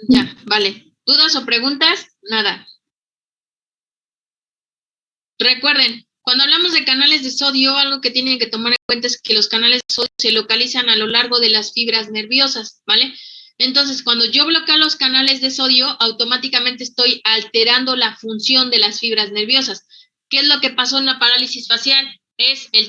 Ya, vale. ¿Dudas o preguntas? Nada. Recuerden, cuando hablamos de canales de sodio, algo que tienen que tomar en cuenta es que los canales de sodio se localizan a lo largo de las fibras nerviosas, ¿vale? Entonces, cuando yo bloqueo los canales de sodio, automáticamente estoy alterando la función de las fibras nerviosas. ¿Qué es lo que pasó en la parálisis facial? Es el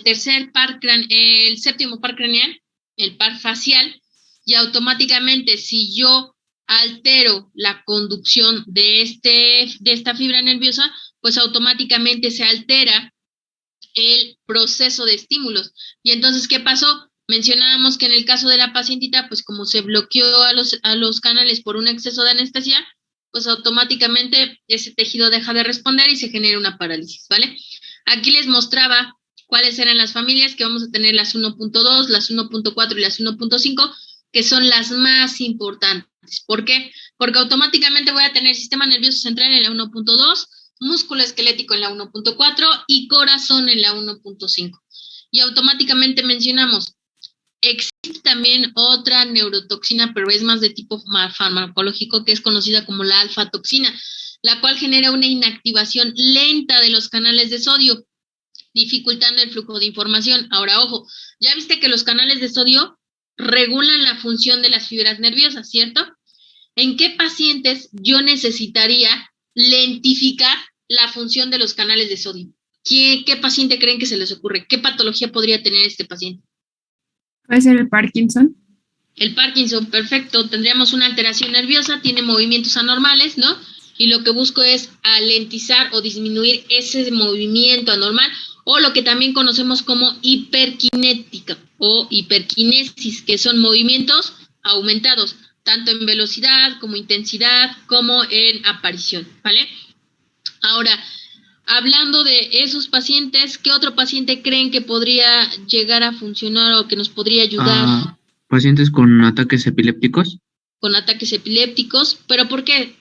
séptimo par craneal, el par facial, y automáticamente si yo altero la conducción de esta fibra nerviosa, pues automáticamente se altera el proceso de estímulos. Y entonces, ¿qué pasó? Mencionábamos que en el caso de la pacientita, pues como se bloqueó a los canales por un exceso de anestesia, pues automáticamente ese tejido deja de responder y se genera una parálisis, ¿vale? Aquí les mostraba cuáles eran las familias, que vamos a tener las 1.2, las 1.4 y las 1.5, que son las más importantes. ¿Por qué? Porque automáticamente voy a tener sistema nervioso central en la 1.2, músculo esquelético en la 1.4 y corazón en la 1.5. Y automáticamente mencionamos, existe también otra neurotoxina, pero es más de tipo farmacológico, que es conocida como la alfa-toxina, la cual genera una inactivación lenta de los canales de sodio, dificultando el flujo de información. Ahora, ojo, ya viste que los canales de sodio regulan la función de las fibras nerviosas, ¿cierto? ¿En qué pacientes yo necesitaría lentificar la función de los canales de sodio? ¿Qué paciente creen que se les ocurre? ¿Qué patología podría tener este paciente? ¿Puede ser el Parkinson? El Parkinson, perfecto. Tendríamos una alteración nerviosa, tiene movimientos anormales, ¿no? Y lo que busco es alentizar o disminuir ese movimiento anormal, o lo que también conocemos como hiperkinética o hiperquinesis, que son movimientos aumentados, tanto en velocidad como intensidad, como en aparición, ¿vale? Ahora, hablando de esos pacientes, ¿qué otro paciente creen que podría llegar a funcionar o que nos podría ayudar? Pacientes con ataques epilépticos. Con ataques epilépticos, ¿pero por qué?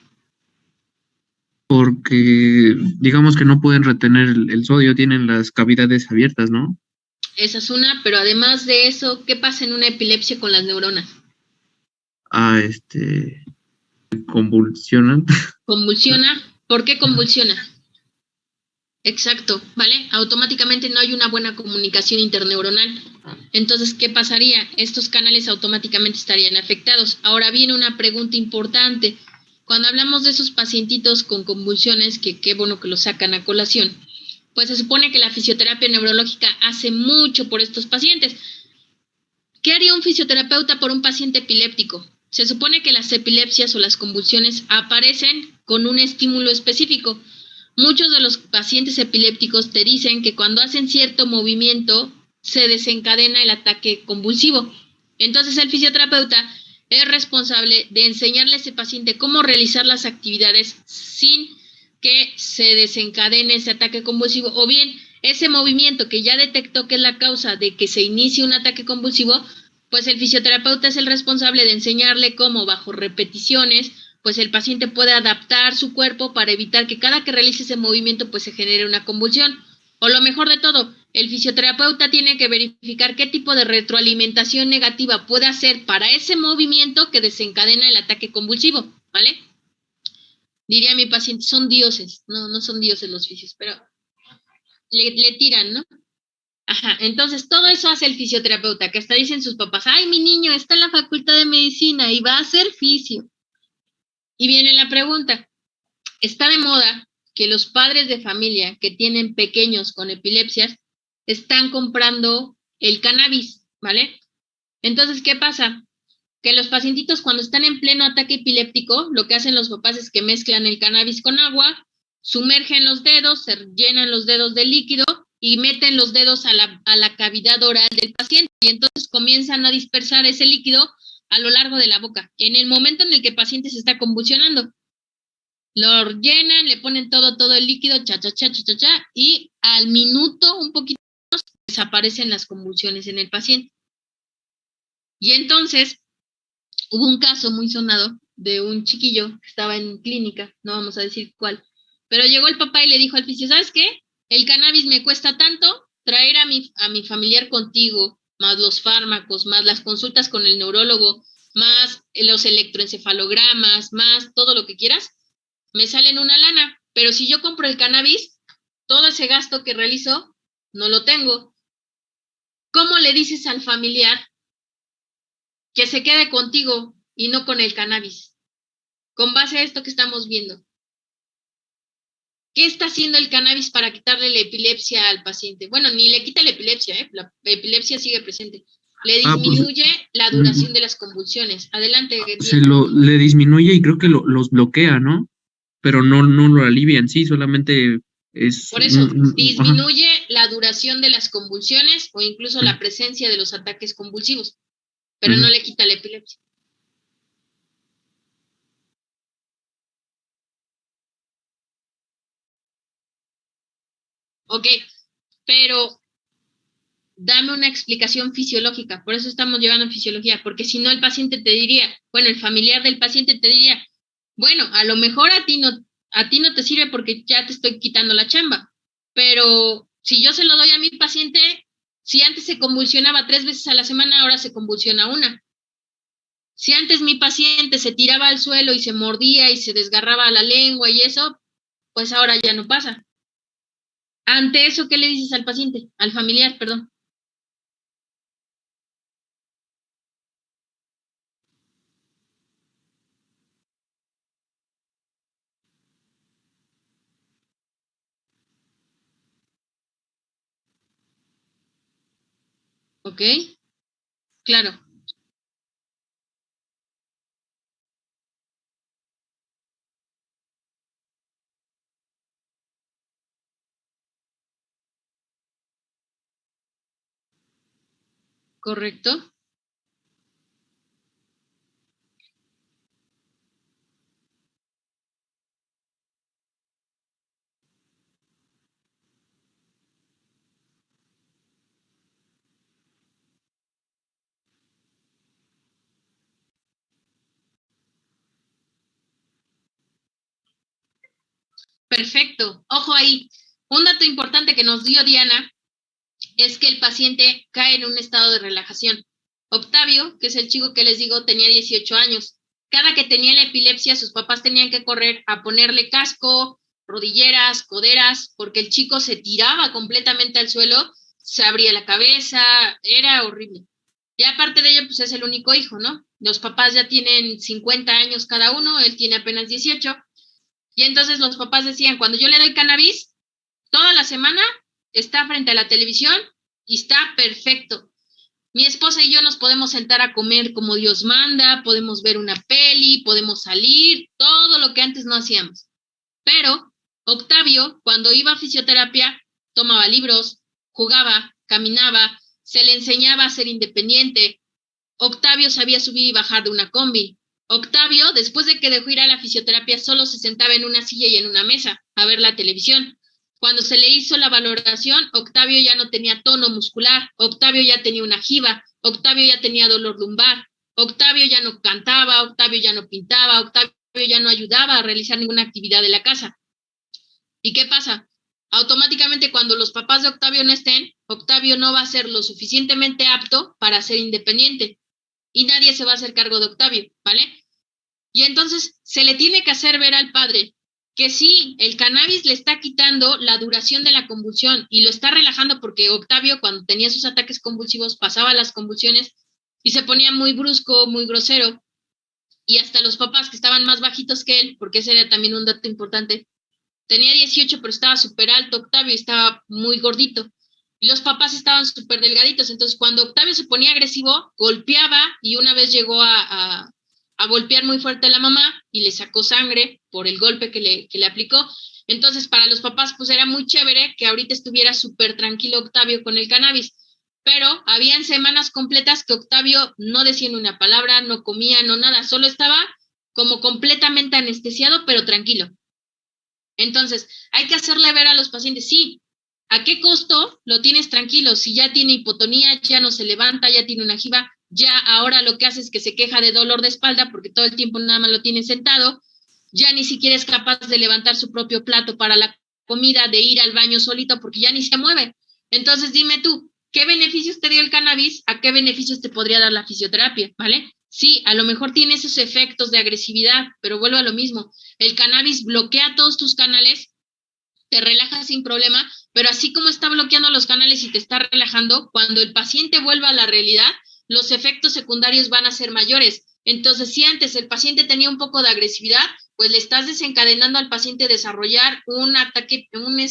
Porque digamos que no pueden retener el sodio, tienen las cavidades abiertas, ¿no? Esa es una, pero además de eso, ¿qué pasa en una epilepsia con las neuronas? Convulsionan. Convulsiona. ¿Por qué convulsiona? Exacto, ¿vale? Automáticamente no hay una buena comunicación interneuronal. Entonces, ¿qué pasaría? Estos canales automáticamente estarían afectados. Ahora viene una pregunta importante. Cuando hablamos de esos pacientitos con convulsiones, que qué bueno que lo sacan a colación, pues se supone que la fisioterapia neurológica hace mucho por estos pacientes. ¿Qué haría un fisioterapeuta por un paciente epiléptico? Se supone que las epilepsias o las convulsiones aparecen con un estímulo específico. Muchos de los pacientes epilépticos te dicen que cuando hacen cierto movimiento se desencadena el ataque convulsivo. Entonces el fisioterapeuta es responsable de enseñarle a ese paciente cómo realizar las actividades sin que se desencadene ese ataque convulsivo, o bien ese movimiento que ya detectó que es la causa de que se inicie un ataque convulsivo, pues el fisioterapeuta es el responsable de enseñarle cómo, bajo repeticiones, pues el paciente puede adaptar su cuerpo para evitar que cada que realice ese movimiento pues se genere una convulsión. O lo mejor de todo, el fisioterapeuta tiene que verificar qué tipo de retroalimentación negativa puede hacer para ese movimiento que desencadena el ataque convulsivo, ¿vale? Diría mi paciente, son dioses. No, no son dioses los fisios, pero le tiran, ¿no? Ajá, entonces todo eso hace el fisioterapeuta, que hasta dicen sus papás, ay, mi niño está en la facultad de medicina y va a ser fisio. Y viene la pregunta, está de moda que los padres de familia que tienen pequeños con epilepsias están comprando el cannabis, ¿vale? Entonces, ¿qué pasa? Que los pacientitos cuando están en pleno ataque epiléptico, lo que hacen los papás es que mezclan el cannabis con agua, sumergen los dedos, se llenan los dedos de líquido y meten los dedos a la cavidad oral del paciente y entonces comienzan a dispersar ese líquido a lo largo de la boca. En el momento en el que el paciente se está convulsionando, lo llenan, le ponen todo el líquido, y al minuto, un poquito más, desaparecen las convulsiones en el paciente. Y entonces, hubo un caso muy sonado de un chiquillo que estaba en clínica, no vamos a decir cuál, pero llegó el papá y le dijo al fisio, ¿sabes qué? El cannabis me cuesta tanto, traer a mi familiar contigo, más los fármacos, más las consultas con el neurólogo, más los electroencefalogramas, más todo lo que quieras, me salen una lana. Pero si yo compro el cannabis, todo ese gasto que realizo, no lo tengo. ¿Cómo le dices al familiar que se quede contigo y no con el cannabis? Con base a esto que estamos viendo. ¿Qué está haciendo el cannabis para quitarle la epilepsia al paciente? Bueno, ni le quita la epilepsia, la epilepsia sigue presente. Le disminuye la duración de las convulsiones. Adelante, Diana. Le disminuye y creo que los bloquea, ¿no? Pero no lo alivia en sí, solamente es... Por eso, disminuye la duración de las convulsiones o incluso la presencia de los ataques convulsivos, pero no le quita la epilepsia. Ok, pero dame una explicación fisiológica, por eso estamos llevando fisiología, porque si no el paciente te diría, bueno, el familiar del paciente te diría, bueno, a lo mejor a ti no te sirve porque ya te estoy quitando la chamba, pero si yo se lo doy a mi paciente, si antes se convulsionaba 3 veces a la semana, ahora se convulsiona una. Si antes mi paciente se tiraba al suelo y se mordía y se desgarraba la lengua y eso, pues ahora ya no pasa. Ante eso, ¿qué le dices al paciente? Al familiar, perdón. ¿Ok? Claro. ¿Correcto? Perfecto. Ojo ahí. Un dato importante que nos dio Diana es que el paciente cae en un estado de relajación. Octavio, que es el chico que les digo, tenía 18 años. Cada que tenía la epilepsia, sus papás tenían que correr a ponerle casco, rodilleras, coderas, porque el chico se tiraba completamente al suelo, se abría la cabeza, era horrible. Y aparte de ello, pues es el único hijo, ¿no? Los papás ya tienen 50 años cada uno, él tiene apenas 18. Y entonces los papás decían, cuando yo le doy cannabis, toda la semana está frente a la televisión y está perfecto. Mi esposa y yo nos podemos sentar a comer como Dios manda, podemos ver una peli, podemos salir, todo lo que antes no hacíamos. Pero Octavio, cuando iba a fisioterapia, tomaba libros, jugaba, caminaba, se le enseñaba a ser independiente. Octavio sabía subir y bajar de una combi. Octavio, después de que dejó ir a la fisioterapia, solo se sentaba en una silla y en una mesa a ver la televisión. Cuando se le hizo la valoración, Octavio ya no tenía tono muscular, Octavio ya tenía una jiba, Octavio ya tenía dolor lumbar, Octavio ya no cantaba, Octavio ya no pintaba, Octavio ya no ayudaba a realizar ninguna actividad de la casa. ¿Y qué pasa? Automáticamente cuando los papás de Octavio no estén, Octavio no va a ser lo suficientemente apto para ser independiente y nadie se va a hacer cargo de Octavio, ¿vale? Y entonces se le tiene que hacer ver al padre que sí, el cannabis le está quitando la duración de la convulsión y lo está relajando porque Octavio cuando tenía sus ataques convulsivos pasaba las convulsiones y se ponía muy brusco, muy grosero y hasta los papás que estaban más bajitos que él, porque ese era también un dato importante, tenía 18 pero estaba súper alto Octavio y estaba muy gordito. Y los papás estaban súper delgaditos, entonces cuando Octavio se ponía agresivo, golpeaba y una vez llegó a golpear muy fuerte a la mamá y le sacó sangre por el golpe que le aplicó. Entonces para los papás pues era muy chévere que ahorita estuviera súper tranquilo Octavio con el cannabis, pero habían semanas completas que Octavio no decía ni una palabra, no comía, no nada, solo estaba como completamente anestesiado pero tranquilo. Entonces, hay que hacerle ver a los pacientes, sí, ¿a qué costo lo tienes tranquilo? Si ya tiene hipotonía, ya no se levanta, ya tiene una jiba, ya ahora lo que hace es que se queja de dolor de espalda porque todo el tiempo nada más lo tiene sentado, ya ni siquiera es capaz de levantar su propio plato para la comida, de ir al baño solito porque ya ni se mueve. Entonces, dime tú, ¿qué beneficios te dio el cannabis? ¿A qué beneficios te podría dar la fisioterapia? ¿Vale? Sí, a lo mejor tiene esos efectos de agresividad, pero vuelvo a lo mismo. El cannabis bloquea todos tus canales, te relaja sin problema, pero así como está bloqueando los canales y te está relajando, cuando el paciente vuelva a la realidad, los efectos secundarios van a ser mayores. Entonces, si antes el paciente tenía un poco de agresividad, pues le estás desencadenando al paciente desarrollar un ataque, una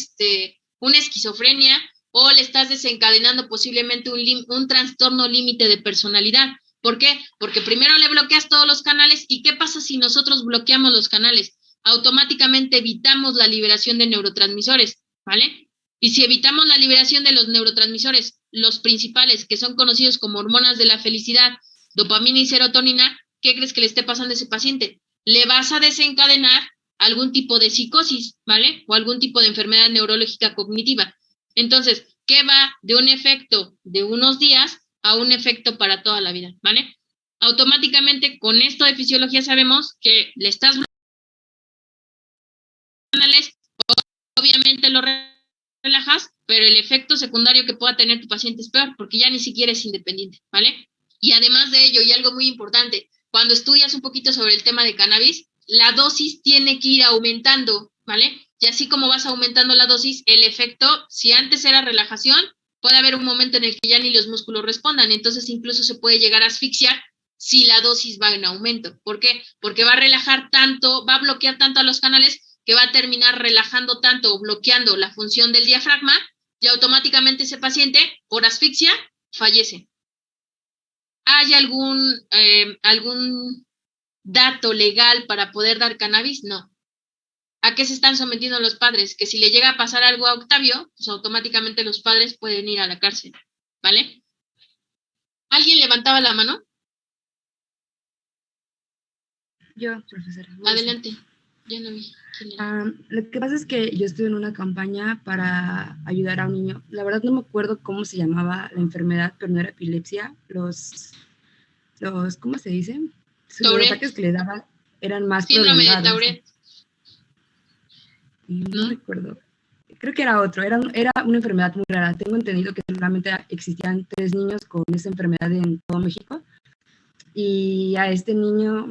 esquizofrenia, o le estás desencadenando posiblemente un trastorno límite de personalidad. ¿Por qué? Porque primero le bloqueas todos los canales, ¿y qué pasa si nosotros bloqueamos los canales? Automáticamente evitamos la liberación de neurotransmisores, ¿vale? Y si evitamos la liberación de los neurotransmisores, los principales, que son conocidos como hormonas de la felicidad, dopamina y serotonina, ¿qué crees que le esté pasando a ese paciente? Le vas a desencadenar algún tipo de psicosis, ¿vale? O algún tipo de enfermedad neurológica cognitiva. Entonces, ¿qué va de un efecto de unos días a un efecto para toda la vida, ¿vale? Automáticamente, con esto de fisiología sabemos que le estás obviamente lo relajas, pero el efecto secundario que pueda tener tu paciente es peor, porque ya ni siquiera es independiente, ¿vale? Y además de ello, y algo muy importante, cuando estudias un poquito sobre el tema de cannabis, la dosis tiene que ir aumentando, ¿vale? Y así como vas aumentando la dosis, el efecto, si antes era relajación, puede haber un momento en el que ya ni los músculos respondan, entonces incluso se puede llegar a asfixiar si la dosis va en aumento. ¿Por qué? Porque va a relajar tanto, va a bloquear tanto a los canales que va a terminar relajando tanto o bloqueando la función del diafragma y automáticamente ese paciente, por asfixia, fallece. ¿Hay algún dato legal para poder dar cannabis? No. ¿A qué se están sometiendo los padres? Que si le llega a pasar algo a Octavio, pues automáticamente los padres pueden ir a la cárcel, ¿vale? ¿Alguien levantaba la mano? Yo, profesora. Adelante. Yo no vi. Lo que pasa es que yo estuve en una campaña para ayudar a un niño. La verdad no me acuerdo cómo se llamaba la enfermedad, pero no era epilepsia. Los ¿cómo se dice? Los ataques que le daban eran más síndrome prolongados. de Tourette. No recuerdo. Creo que era otro. Era una enfermedad muy rara. Tengo entendido que solamente existían 3 niños con esa enfermedad en todo México. Y a este niño,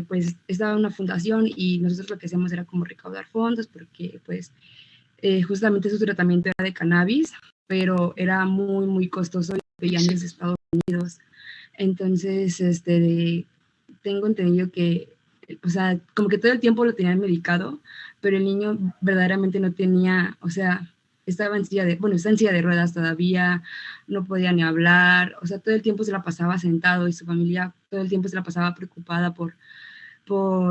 pues, estaba en una fundación y nosotros lo que hacíamos era como recaudar fondos porque, pues, justamente su tratamiento era de cannabis, pero era muy, muy costoso y pedían desde Estados Unidos. Entonces, tengo entendido que, o sea, como que todo el tiempo lo tenían medicado, pero el niño verdaderamente no tenía, o sea, estaba en está en silla de ruedas todavía, no podía ni hablar, o sea, todo el tiempo se la pasaba sentado y su familia todo el tiempo se la pasaba preocupada por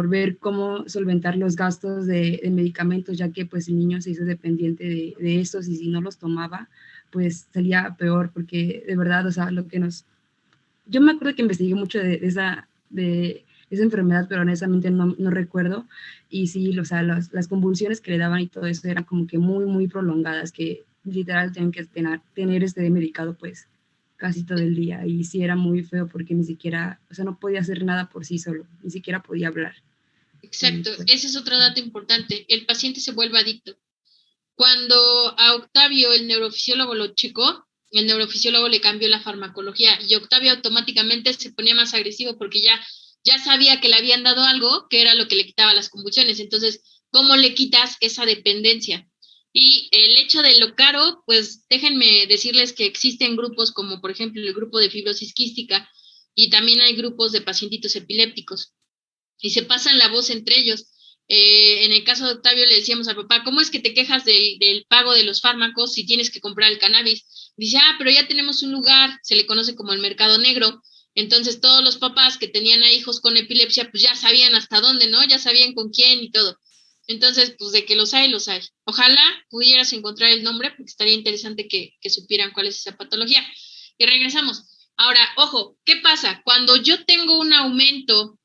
ver cómo solventar los gastos de medicamentos, ya que pues el niño se hizo dependiente de estos y si no los tomaba, pues salía peor, porque de verdad, o sea, yo me acuerdo que investigué mucho de esa enfermedad, pero honestamente no recuerdo, y sí, o sea, las convulsiones que le daban y todo eso eran como que muy, muy prolongadas, que literal tenían que tener medicado pues casi todo el día, y sí era muy feo porque ni siquiera, o sea, no podía hacer nada por sí solo, ni siquiera podía hablar. Exacto, ese es otro dato importante, el paciente se vuelve adicto. Cuando a Octavio el neurofisiólogo lo checó, el neurofisiólogo le cambió la farmacología y Octavio automáticamente se ponía más agresivo porque ya sabía que le habían dado algo que era lo que le quitaba las convulsiones. Entonces, ¿cómo le quitas esa dependencia? Y el hecho de lo caro, pues déjenme decirles que existen grupos como por ejemplo el grupo de fibrosis quística y también hay grupos de pacientitos epilépticos y se pasan la voz entre ellos. En el caso de Octavio le decíamos al papá, ¿cómo es que te quejas del pago de los fármacos si tienes que comprar el cannabis? Dice, pero ya tenemos un lugar, se le conoce como el mercado negro. Entonces todos los papás que tenían a hijos con epilepsia, pues ya sabían hasta dónde, ¿no? Ya sabían con quién y todo. Entonces, pues de que los hay, los hay. Ojalá pudieras encontrar el nombre, porque estaría interesante que supieran cuál es esa patología. Y regresamos. Ahora, ojo, ¿qué pasa? Cuando yo tengo un aumento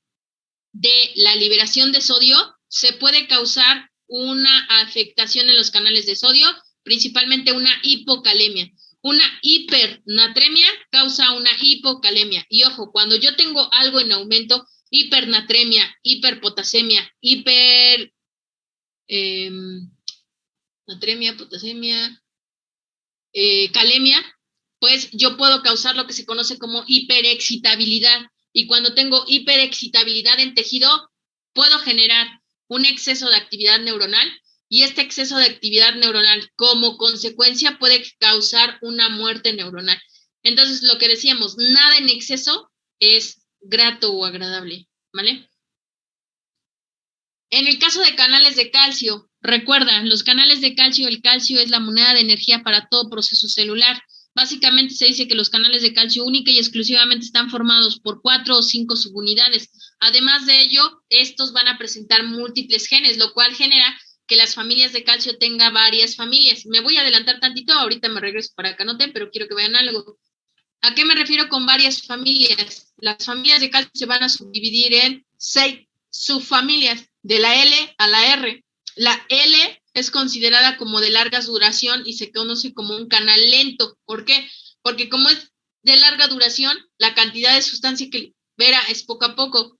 de la liberación de sodio, se puede causar una afectación en los canales de sodio, principalmente una hipocalemia. Una hipernatremia causa una hipocalemia. Y ojo, cuando yo tengo algo en aumento, hipernatremia, hiperpotasemia, natremia, potasemia, calemia, pues yo puedo causar lo que se conoce como hiperexcitabilidad. Y cuando tengo hiperexcitabilidad en tejido, puedo generar un exceso de actividad neuronal, y este exceso de actividad neuronal como consecuencia puede causar una muerte neuronal. Entonces, lo que decíamos, nada en exceso es grato o agradable, ¿vale? En el caso de canales de calcio, recuerda, los canales de calcio, el calcio es la moneda de energía para todo proceso celular. Básicamente se dice que los canales de calcio única y exclusivamente están formados por 4 o 5 subunidades. Además de ello, estos van a presentar múltiples genes, lo cual genera que las familias de calcio tengan varias familias. Me voy a adelantar tantito, ahorita me regreso para acá, anoten, pero quiero que vean algo. ¿A qué me refiero con varias familias? Las familias de calcio se van a subdividir en 6 subfamilias, de la L a la R. La L es considerada como de larga duración y se conoce como un canal lento. ¿Por qué? Porque como es de larga duración, la cantidad de sustancia que libera es poco a poco.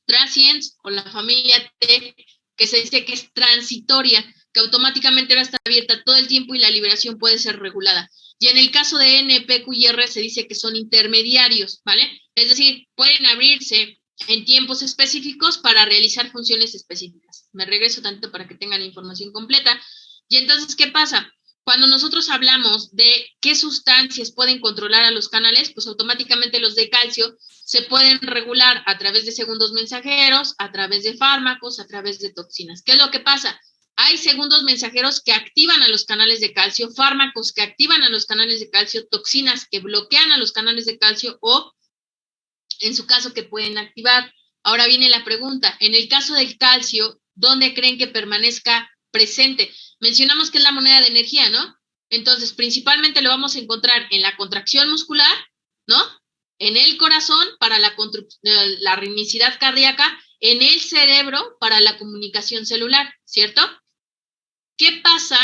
Transients, o la familia T, que se dice que es transitoria, que automáticamente va a estar abierta todo el tiempo y la liberación puede ser regulada. Y en el caso de N, P, Q y R se dice que son intermediarios, ¿vale? Es decir, pueden abrirse en tiempos específicos para realizar funciones específicas. Me regreso tanto para que tengan la información completa. Y entonces, ¿qué pasa? Cuando nosotros hablamos de qué sustancias pueden controlar a los canales, pues automáticamente los de calcio se pueden regular a través de segundos mensajeros, a través de fármacos, a través de toxinas. ¿Qué es lo que pasa? Hay segundos mensajeros que activan a los canales de calcio, fármacos que activan a los canales de calcio, toxinas que bloquean a los canales de calcio o, en su caso, que pueden activar. Ahora viene la pregunta, en el caso del calcio, ¿dónde creen que permanezca presente? Mencionamos que es la moneda de energía, ¿no? Entonces, principalmente lo vamos a encontrar en la contracción muscular, ¿no? En el corazón para la ritmicidad cardíaca, en el cerebro para la comunicación celular, ¿cierto? ¿Qué pasa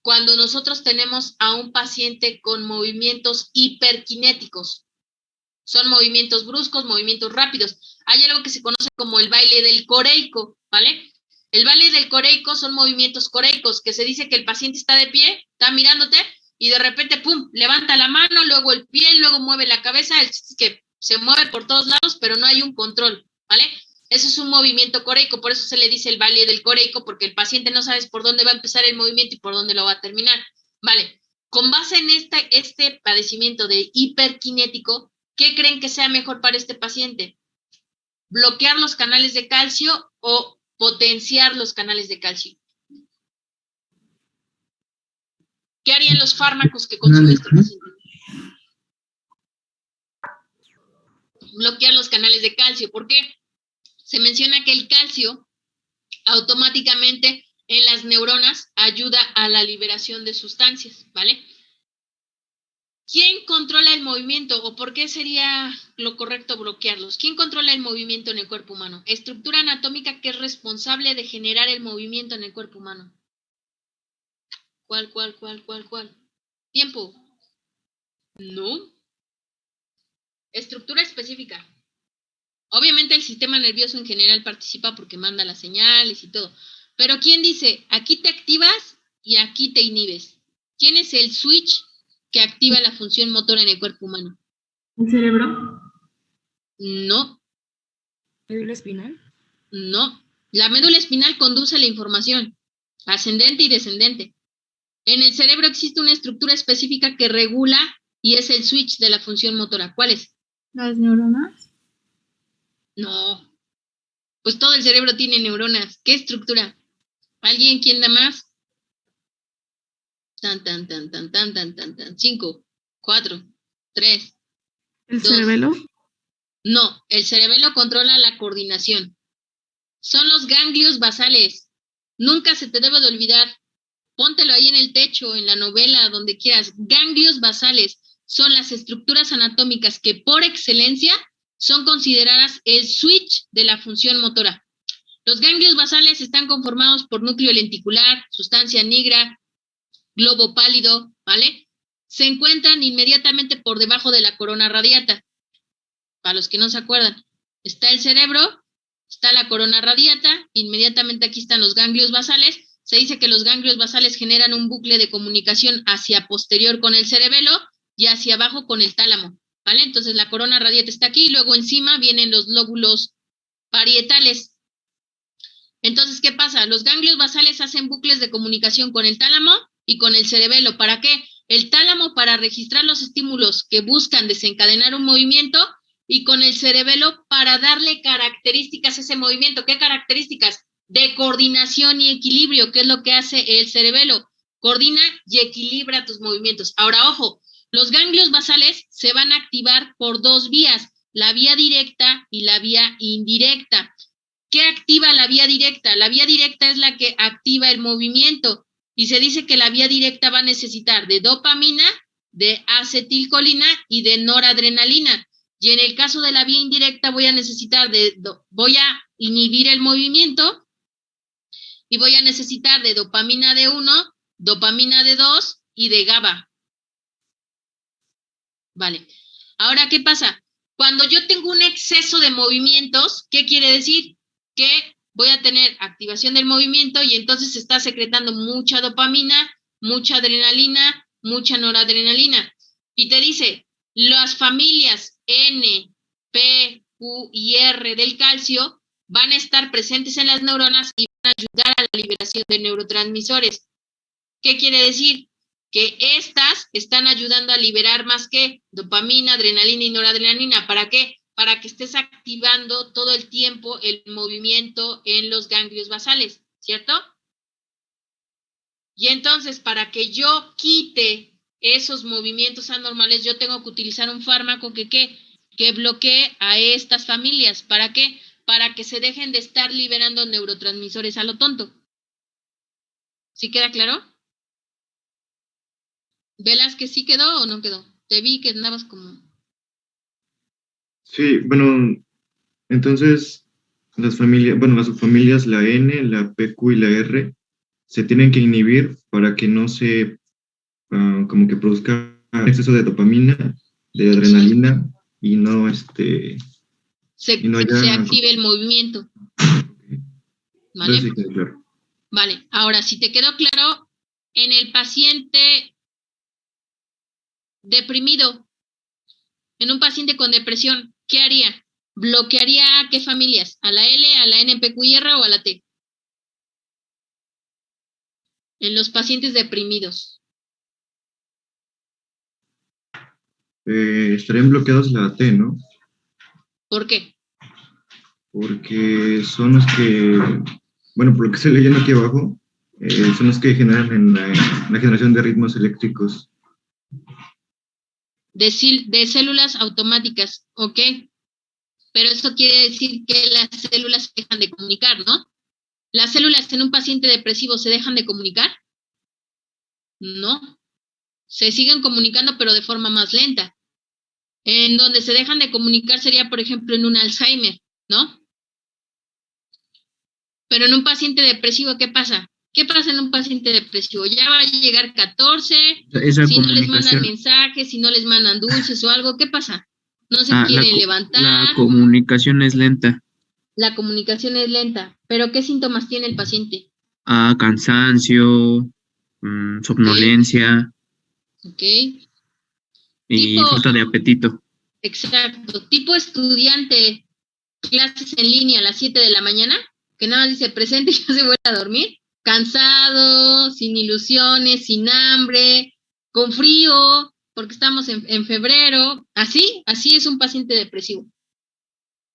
cuando nosotros tenemos a un paciente con movimientos hiperkinéticos? Son movimientos bruscos, movimientos rápidos. Hay algo que se conoce como el baile del coreico, ¿vale? El baile del coreico son movimientos coreicos, que se dice que el paciente está de pie, está mirándote, y de repente, pum, levanta la mano, luego el pie, luego mueve la cabeza, es que se mueve por todos lados, pero no hay un control, ¿vale? Eso es un movimiento coreico, por eso se le dice el baile del coreico, porque el paciente no sabe por dónde va a empezar el movimiento y por dónde lo va a terminar, ¿vale? Con base en este padecimiento de hiperkinético, ¿qué creen que sea mejor para este paciente? ¿Bloquear los canales de calcio o potenciar los canales de calcio? ¿Qué harían los fármacos que consume este paciente? Bloquear los canales de calcio. ¿Por qué? Se menciona que el calcio automáticamente en las neuronas ayuda a la liberación de sustancias, ¿vale? ¿Quién controla el movimiento o por qué sería lo correcto bloquearlos? ¿Quién controla el movimiento en el cuerpo humano? Estructura anatómica que es responsable de generar el movimiento en el cuerpo humano. ¿Cuál? Tiempo. No. Estructura específica. Obviamente el sistema nervioso en general participa porque manda las señales y todo. Pero ¿quién dice? Aquí te activas y aquí te inhibes. ¿Quién es el switch que activa la función motora en el cuerpo humano? ¿El cerebro? No. ¿Médula espinal? No. La médula espinal conduce la información, ascendente y descendente. En el cerebro existe una estructura específica que regula y es el switch de la función motora. ¿Cuál es? ¿Las neuronas? No. Pues todo el cerebro tiene neuronas. ¿Qué estructura? ¿Alguien quién da más? Tan. 5, 4, 3. ¿El 2. cerebelo? No, el cerebelo controla la coordinación. Son los ganglios basales. Nunca se te debe de olvidar. Póntelo ahí en el techo, en la novela, donde quieras. Ganglios basales son las estructuras anatómicas que por excelencia son consideradas el switch de la función motora. Los ganglios basales están conformados por núcleo lenticular, sustancia negra, globo pálido, ¿vale? Se encuentran inmediatamente por debajo de la corona radiata. Para los que no se acuerdan, está el cerebro, está la corona radiata, inmediatamente aquí están los ganglios basales. Se dice que los ganglios basales generan un bucle de comunicación hacia posterior con el cerebelo y hacia abajo con el tálamo. ¿vale? Entonces la corona radiata está aquí, y luego encima vienen los lóbulos parietales. Entonces, ¿qué pasa? Los ganglios basales hacen bucles de comunicación con el tálamo y con el cerebelo. ¿Para qué? El tálamo para registrar los estímulos que buscan desencadenar un movimiento, y con el cerebelo para darle características a ese movimiento. ¿Qué características? De coordinación y equilibrio. ¿Qué es lo que hace el cerebelo? Coordina y equilibra tus movimientos. Ahora, ojo, los ganglios basales se van a activar por dos vías, la vía directa y la vía indirecta. ¿Qué activa la vía directa? La vía directa es la que activa el movimiento, y se dice que la vía directa va a necesitar de dopamina, de acetilcolina y de noradrenalina. Y en el caso de la vía indirecta voy a necesitar voy a inhibir el movimiento, y voy a necesitar de dopamina D1, dopamina D2 y de GABA. Vale. Ahora, ¿qué pasa? Cuando yo tengo un exceso de movimientos, ¿qué quiere decir? Que voy a tener activación del movimiento, y entonces se está secretando mucha dopamina, mucha adrenalina, mucha noradrenalina. Y te dice, las familias N, P, Q y R del calcio van a estar presentes en las neuronas y van a ayudar a la liberación de neurotransmisores. ¿Qué quiere decir? Que estas están ayudando a liberar más que dopamina, adrenalina y noradrenalina. ¿Para qué? Para que estés activando todo el tiempo el movimiento en los ganglios basales, ¿cierto? Y entonces, para que yo quite esos movimientos anormales, yo tengo que utilizar un fármaco que bloquee a estas familias. ¿Para qué? Para que se dejen de estar liberando neurotransmisores a lo tonto. ¿Sí queda claro? Velázquez, ¿sí quedó o no quedó? Te vi que andabas como... Sí, bueno, entonces las familias, bueno, las subfamilias, la N, la PQ y la R, se tienen que inhibir para que no se, como que produzca exceso de dopamina, de adrenalina, y no, y no haya... se active el movimiento. ¿Vale? Sí, claro. Vale, ahora, si te quedó claro, en el paciente deprimido, en un paciente con depresión, ¿qué haría? ¿Bloquearía a qué familias? ¿A la L, a la N, P, Q y R o a la T? En los pacientes deprimidos. Estarían bloqueados la T, ¿no? ¿Por qué? Porque son los que, bueno, por lo que estoy leyendo aquí abajo, son los que generan en la generación de ritmos eléctricos. De células automáticas, ¿ok? Pero eso quiere decir que las células se dejan de comunicar, ¿no? ¿Las células en un paciente depresivo se dejan de comunicar? No. Se siguen comunicando, pero de forma más lenta. En donde se dejan de comunicar sería, por ejemplo, en un Alzheimer, ¿no? Pero en un paciente depresivo, ¿qué pasa? ¿Qué pasa en un paciente depresivo? Ya va a llegar 14, si no les mandan mensajes, si no les mandan dulces o algo, ¿qué pasa? No se quieren levantar. La comunicación es lenta. La comunicación es lenta. ¿Pero qué síntomas tiene el paciente? Cansancio, somnolencia. Ok. Y falta de apetito. Exacto. Tipo estudiante, clases en línea a las 7 de la mañana, que nada más dice presente y ya se vuelve a dormir. Cansado, sin ilusiones, sin hambre, con frío, porque estamos en febrero. Así es un paciente depresivo.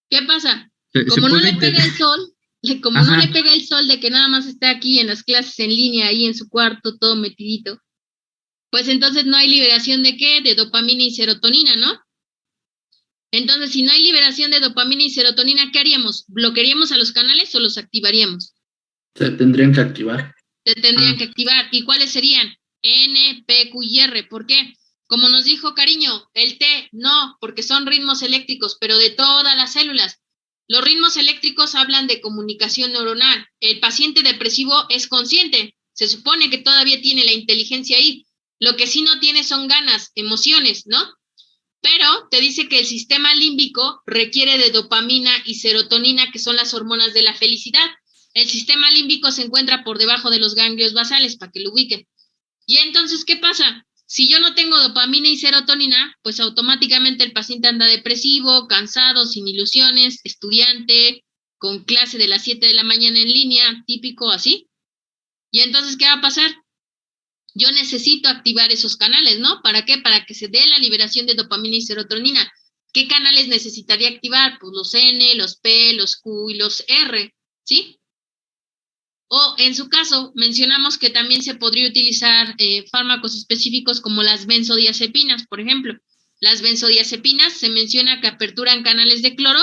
¿Qué pasa? Como no le pega el sol, no le pega el sol de que nada más está aquí en las clases en línea, ahí en su cuarto, todo metidito, pues entonces no hay liberación de ¿qué? De dopamina y serotonina, ¿no? Entonces, si no hay liberación de dopamina y serotonina, ¿qué haríamos? ¿Bloquearíamos a los canales o los activaríamos? Se tendrían que activar. Se tendrían que activar. ¿Y cuáles serían? N, P, Q y R. ¿Por qué? Como nos dijo Cariño, el T, no, porque son ritmos eléctricos, pero de todas las células. Los ritmos eléctricos hablan de comunicación neuronal. El paciente depresivo es consciente. Se supone que todavía tiene la inteligencia ahí. Lo que sí no tiene son ganas, emociones, ¿no? Pero te dice que el sistema límbico requiere de dopamina y serotonina, que son las hormonas de la felicidad. El sistema límbico se encuentra por debajo de los ganglios basales, para que lo ubiquen. Y entonces, ¿qué pasa? Si yo no tengo dopamina y serotonina, pues automáticamente el paciente anda depresivo, cansado, sin ilusiones, estudiante, con clase de las 7 de la mañana en línea, típico así. Y entonces, ¿qué va a pasar? Yo necesito activar esos canales, ¿no? ¿Para qué? Para que se dé la liberación de dopamina y serotonina. ¿Qué canales necesitaría activar? Pues los N, los P, los Q y los R, ¿sí? O en su caso, mencionamos que también se podría utilizar fármacos específicos como las benzodiazepinas, por ejemplo. Las benzodiazepinas se menciona que aperturan canales de cloro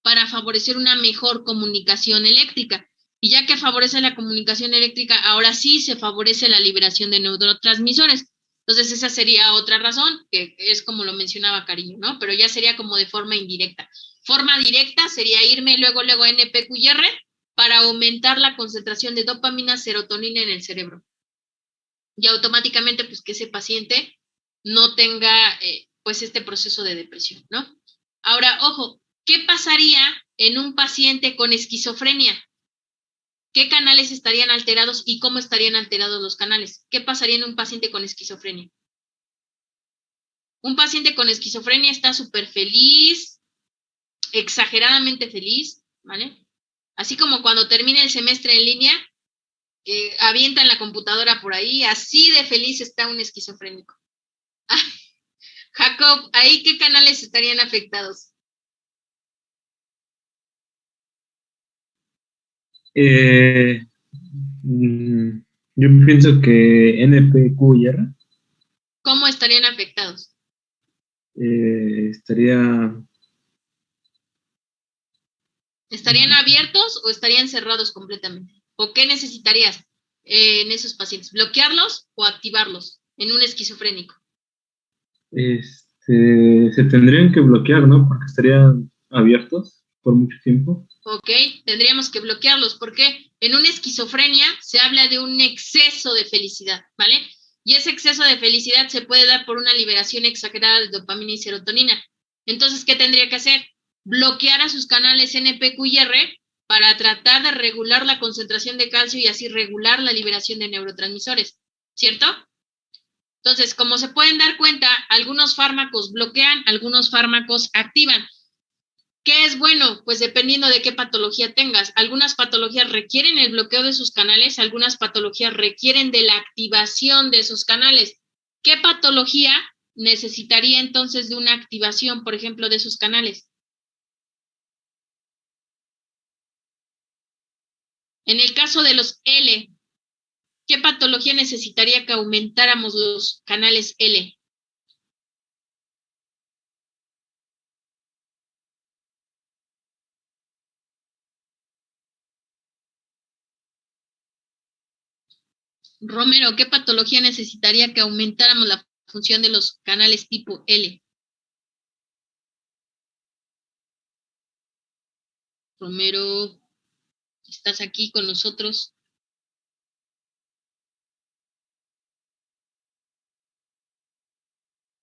para favorecer una mejor comunicación eléctrica. Y ya que favorece la comunicación eléctrica, ahora sí se favorece la liberación de neurotransmisores. Entonces esa sería otra razón, que es como lo mencionaba Cariño, ¿no? Pero ya sería como de forma indirecta. Forma directa sería irme luego a NPQR para aumentar la concentración de dopamina, serotonina en el cerebro. Y automáticamente, pues, que ese paciente no tenga, pues, este proceso de depresión, ¿no? Ahora, ojo, ¿qué pasaría en un paciente con esquizofrenia? ¿Qué canales estarían alterados y cómo estarían alterados los canales? ¿Qué pasaría en un paciente con esquizofrenia? Un paciente con esquizofrenia está súper feliz, exageradamente feliz, ¿vale? Así como cuando termina el semestre en línea, avientan la computadora por ahí, así de feliz está un esquizofrénico. Jacob, ¿ahí qué canales estarían afectados? Yo pienso que NPQ y R ¿Cómo estarían afectados? estaría... ¿Estarían abiertos o estarían cerrados completamente? ¿O qué necesitarías en esos pacientes? ¿Bloquearlos o activarlos en un esquizofrénico? Se tendrían que bloquear, ¿no? Porque estarían abiertos por mucho tiempo. Ok, tendríamos que bloquearlos porque en una esquizofrenia se habla de un exceso de felicidad, ¿vale? Y ese exceso de felicidad se puede dar por una liberación exagerada de dopamina y serotonina. Entonces, ¿qué tendría que hacer? Bloquear a sus canales NPQ y R para tratar de regular la concentración de calcio y así regular la liberación de neurotransmisores, ¿cierto? Entonces, como se pueden dar cuenta, algunos fármacos bloquean, algunos fármacos activan. ¿Qué es bueno? Pues dependiendo de qué patología tengas. Algunas patologías requieren el bloqueo de sus canales, algunas patologías requieren de la activación de esos canales. ¿Qué patología necesitaría entonces de una activación, por ejemplo, de sus canales? En el caso de los L, ¿qué patología necesitaría que aumentáramos los canales L? Romero, ¿qué patología necesitaría que aumentáramos la función de los canales tipo L? Romero, ¿estás aquí con nosotros?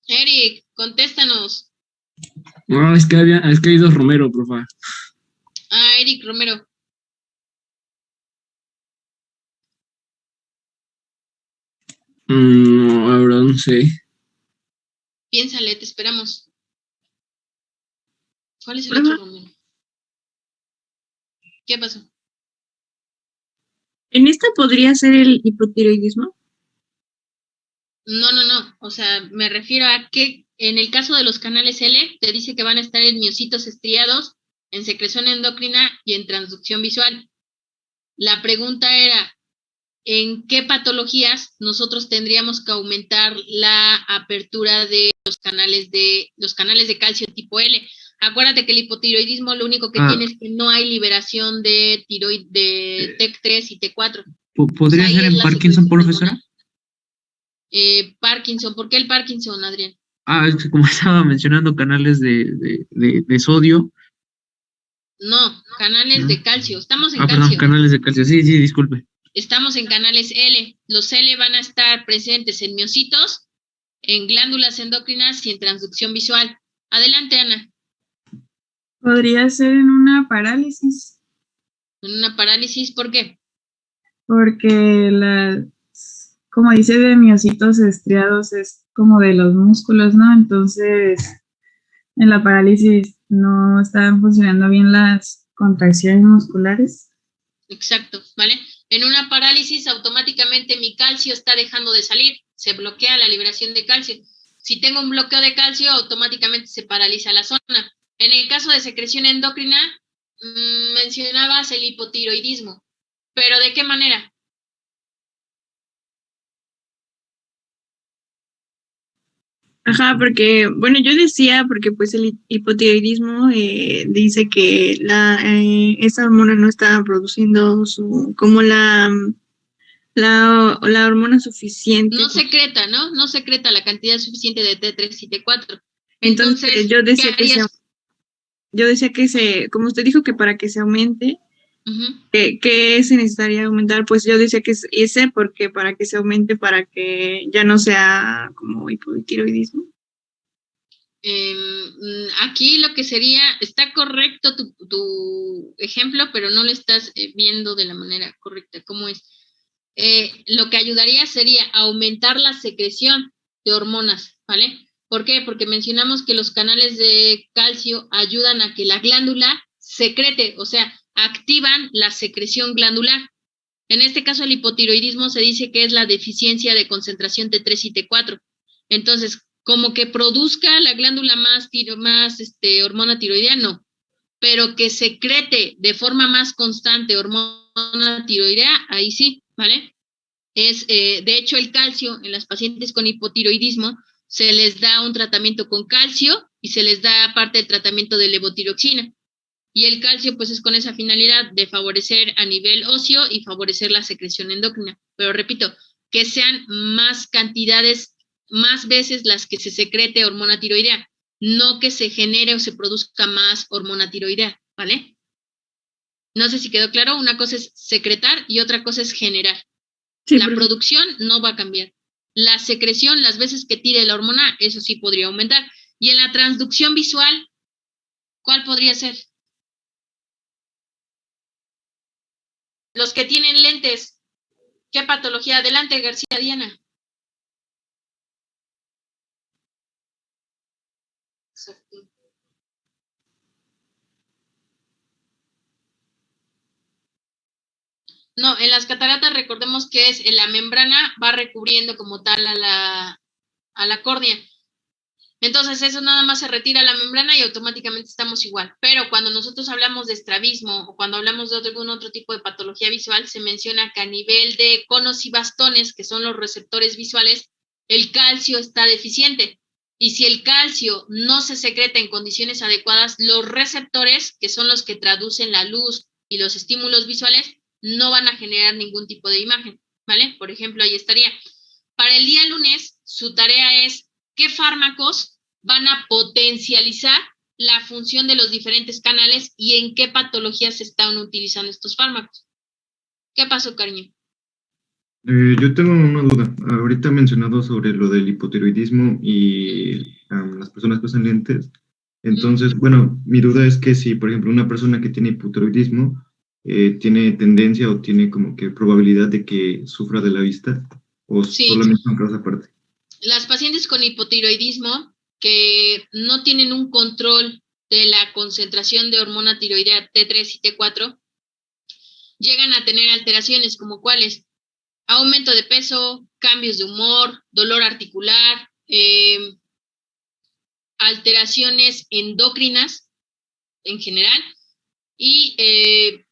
Eric, contéstanos. No, es que hay dos Romero, profa. Eric Romero. No, la verdad no sé. Piénsale, te esperamos. ¿Cuál es el otro Romero? ¿Qué pasó? ¿En esta podría ser el hipotiroidismo? No. O sea, me refiero a que en el caso de los canales L, te dice que van a estar en miocitos estriados, en secreción endocrina y en transducción visual. La pregunta era, ¿en qué patologías nosotros tendríamos que aumentar la apertura de los canales de calcio tipo L? Acuérdate que el hipotiroidismo lo único que tiene es que no hay liberación de TEC3 y T4. ¿Podría O sea, ser ahí en es la Parkinson, secreción profesora? hormonal. Parkinson, ¿por qué el Parkinson, Adrián? Es que como estaba mencionando canales de sodio. No, canales ¿No? de calcio. Estamos en Perdón, calcio. canales de calcio. Sí, disculpe. Estamos en canales L. Los L van a estar presentes en miocitos, en glándulas endocrinas y en transducción visual. Adelante, Ana. Podría ser en una parálisis, En una parálisis, ¿por qué? porque como dice de miocitos estriados, es como de los músculos, ¿no? Entonces, en la parálisis no estaban funcionando bien las contracciones musculares. Exacto, ¿vale? En una parálisis automáticamente mi calcio está dejando de salir, se bloquea la liberación de calcio. Si tengo un bloqueo de calcio, automáticamente se paraliza la zona. En el caso de secreción endocrina, mencionabas el hipotiroidismo, pero ¿de qué manera? Ajá, porque, bueno, yo decía, porque pues el hipotiroidismo dice que esa hormona no está produciendo como la hormona suficiente. No secreta, ¿no? No secreta la cantidad suficiente de T3 y T4. Entonces, yo ¿qué decía harías? como usted dijo que para que se aumente, Uh-huh. ¿qué se necesitaría aumentar? Pues yo decía que es ese, porque para que se aumente, para que ya no sea como hipotiroidismo. Aquí lo que sería, está correcto tu ejemplo, pero no lo estás viendo de la manera correcta. ¿Cómo es? Lo que ayudaría sería aumentar la secreción de hormonas, ¿vale? ¿Por qué? Porque mencionamos que los canales de calcio ayudan a que la glándula secrete, o sea, activan la secreción glandular. En este caso, el hipotiroidismo se dice que es la deficiencia de concentración T3 y T4. Entonces, como que produzca la glándula más hormona tiroidea, no, pero que secrete de forma más constante hormona tiroidea, ahí sí, ¿vale? De hecho, el calcio en las pacientes con hipotiroidismo se les da un tratamiento con calcio y se les da parte del tratamiento de levotiroxina. Y el calcio, pues, es con esa finalidad de favorecer a nivel óseo y favorecer la secreción endocrina. Pero repito, que sean más cantidades, más veces las que se secrete hormona tiroidea, no que se genere o se produzca más hormona tiroidea, ¿vale? No sé si quedó claro, una cosa es secretar y otra cosa es generar. Sí, La producción no va a cambiar. La secreción, las veces que tire la hormona, eso sí podría aumentar. Y en la transducción visual, ¿cuál podría ser? Los que tienen lentes, ¿qué patología? Adelante, García Diana. Exacto. No, en las cataratas recordemos que es la membrana va recubriendo como tal a la córnea. Entonces eso nada más se retira la membrana y automáticamente estamos igual. Pero cuando nosotros hablamos de estrabismo o cuando hablamos de algún otro tipo de patología visual, se menciona que a nivel de conos y bastones, que son los receptores visuales, el calcio está deficiente. Y si el calcio no se secreta en condiciones adecuadas, los receptores, que son los que traducen la luz y los estímulos visuales, no van a generar ningún tipo de imagen, ¿vale? Por ejemplo, ahí estaría. Para el día lunes, su tarea es qué fármacos van a potencializar la función de los diferentes canales y en qué patologías se están utilizando estos fármacos. ¿Qué pasó, cariño? Yo tengo una duda. Ahorita he mencionado sobre lo del hipotiroidismo y las personas que usan lentes. Entonces, bueno, mi duda es que si, por ejemplo, una persona que tiene hipotiroidismo tiene tendencia o tiene como que probabilidad de que sufra de la vista o Sí. solamente son causa aparte. Las pacientes con hipotiroidismo que no tienen un control de la concentración de hormona tiroidea T3 y T4 llegan a tener alteraciones como cuáles: aumento de peso, cambios de humor, dolor articular, alteraciones endocrinas en general y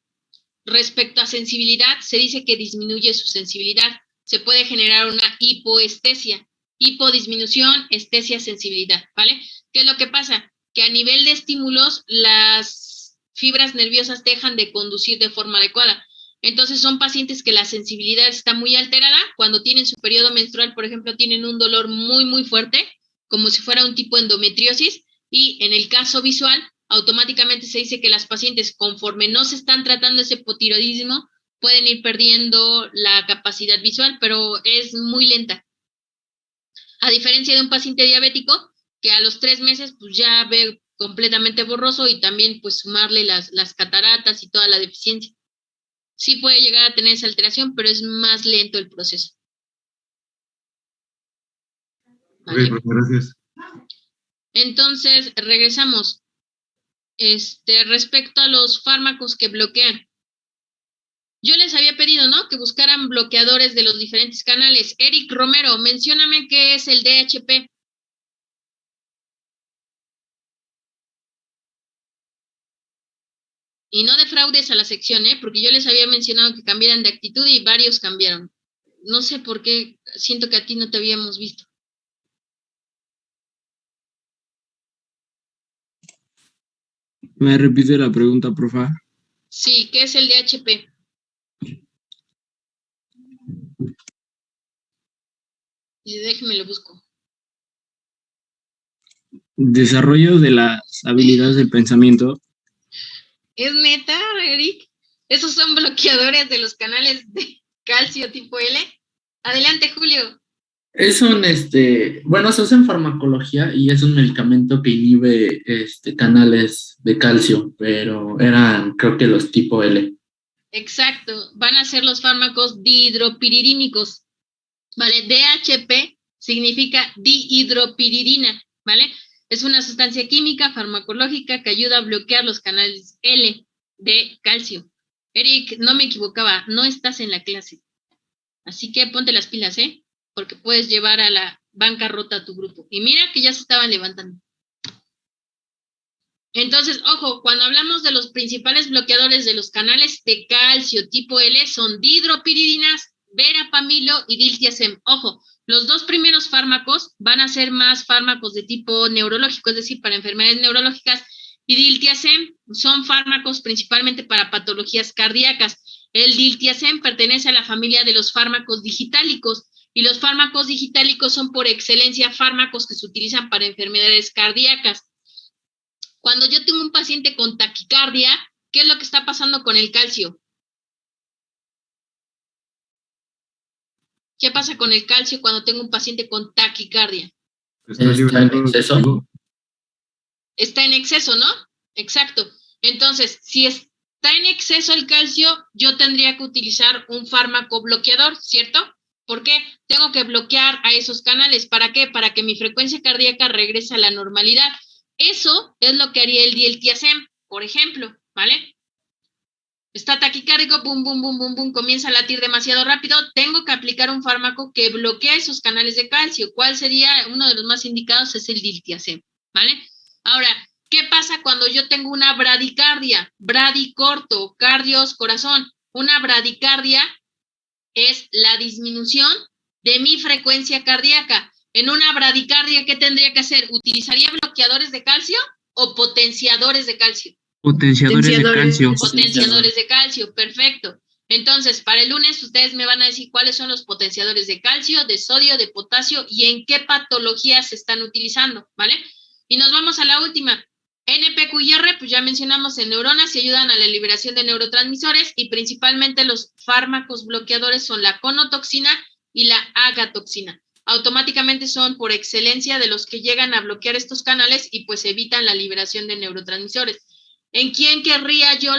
respecto a sensibilidad, se dice que disminuye su sensibilidad. Se puede generar una hipoestesia. Hipodisminución, estesia, sensibilidad, ¿vale? ¿Qué es lo que pasa? Que a nivel de estímulos, las fibras nerviosas dejan de conducir de forma adecuada. Entonces son pacientes que la sensibilidad está muy alterada. Cuando tienen su periodo menstrual, por ejemplo, tienen un dolor muy, muy fuerte, como si fuera un tipo de endometriosis. Y en el caso visual, automáticamente se dice que las pacientes, conforme no se están tratando ese hipotiroidismo, pueden ir perdiendo la capacidad visual, pero es muy lenta. A diferencia de un paciente diabético, que a los 3 meses pues ya ve completamente borroso y también pues sumarle las cataratas y toda la deficiencia. Sí puede llegar a tener esa alteración, pero es más lento el proceso. ¿vale? Ok, profe, gracias. Entonces, regresamos. Respecto a los fármacos que bloquean. Yo les había pedido, ¿no? Que buscaran bloqueadores de los diferentes canales. Eric Romero, mencióname qué es el DHP. Y no defraudes a la sección, porque yo les había mencionado que cambiaran de actitud y varios cambiaron. No sé por qué, siento que a ti no te habíamos visto. ¿Me repite la pregunta, profa? Sí, ¿qué es el DHP? Y déjeme lo busco. Desarrollo de las habilidades del pensamiento. ¿Es neta, Eric? ¿Esos son bloqueadores de los canales de calcio tipo L? Adelante, Julio. Es un, bueno, se usa en farmacología y es un medicamento que inhibe, canales de calcio, pero eran, creo que los tipo L. Exacto, van a ser los fármacos dihidropiridínicos, ¿vale? DHP significa dihidropiridina, ¿vale? Es una sustancia química farmacológica que ayuda a bloquear los canales L de calcio. Eric, no me equivocaba, no estás en la clase. Así que ponte las pilas, porque puedes llevar a la bancarrota a tu grupo. Y mira que ya se estaban levantando. Entonces, ojo, cuando hablamos de los principales bloqueadores de los canales de calcio tipo L son dihidropiridinas, verapamilo y diltiazem. Ojo, los dos primeros fármacos van a ser más fármacos de tipo neurológico, es decir, para enfermedades neurológicas, y diltiazem son fármacos principalmente para patologías cardíacas. El diltiazem pertenece a la familia de los fármacos digitálicos, y los fármacos digitálicos son por excelencia fármacos que se utilizan para enfermedades cardíacas. Cuando yo tengo un paciente con taquicardia, ¿qué es lo que está pasando con el calcio? ¿Qué pasa con el calcio cuando tengo un paciente con taquicardia? Está ¿Está en liberando exceso? algo. Está en exceso, ¿no? Exacto. Entonces, si está en exceso el calcio, yo tendría que utilizar un fármaco bloqueador, ¿cierto? ¿Por qué? Tengo que bloquear a esos canales. ¿Para qué? Para que mi frecuencia cardíaca regrese a la normalidad. Eso es lo que haría el diltiazem, por ejemplo, ¿vale? Está taquicárdico, bum, bum, bum, bum, bum, comienza a latir demasiado rápido, tengo que aplicar un fármaco que bloquea esos canales de calcio. ¿Cuál sería uno de los más indicados? Es el diltiazem, ¿vale? Ahora, ¿qué pasa cuando yo tengo una bradicardia? Bradicorto, cardios, corazón. Una bradicardia es la disminución de mi frecuencia cardíaca. En una bradicardia, ¿qué tendría que hacer? ¿Utilizaría bloqueadores de calcio o potenciadores de calcio? Potenciadores de calcio. Potenciadores de calcio, perfecto. Entonces, para el lunes ustedes me van a decir cuáles son los potenciadores de calcio, de sodio, de potasio y en qué patologías se están utilizando, ¿vale? Y nos vamos a la última. NPQR, pues ya mencionamos en neuronas y ayudan a la liberación de neurotransmisores y principalmente los fármacos bloqueadores son la conotoxina y la agatoxina. Automáticamente son por excelencia de los que llegan a bloquear estos canales y pues evitan la liberación de neurotransmisores. ¿En quién querría yo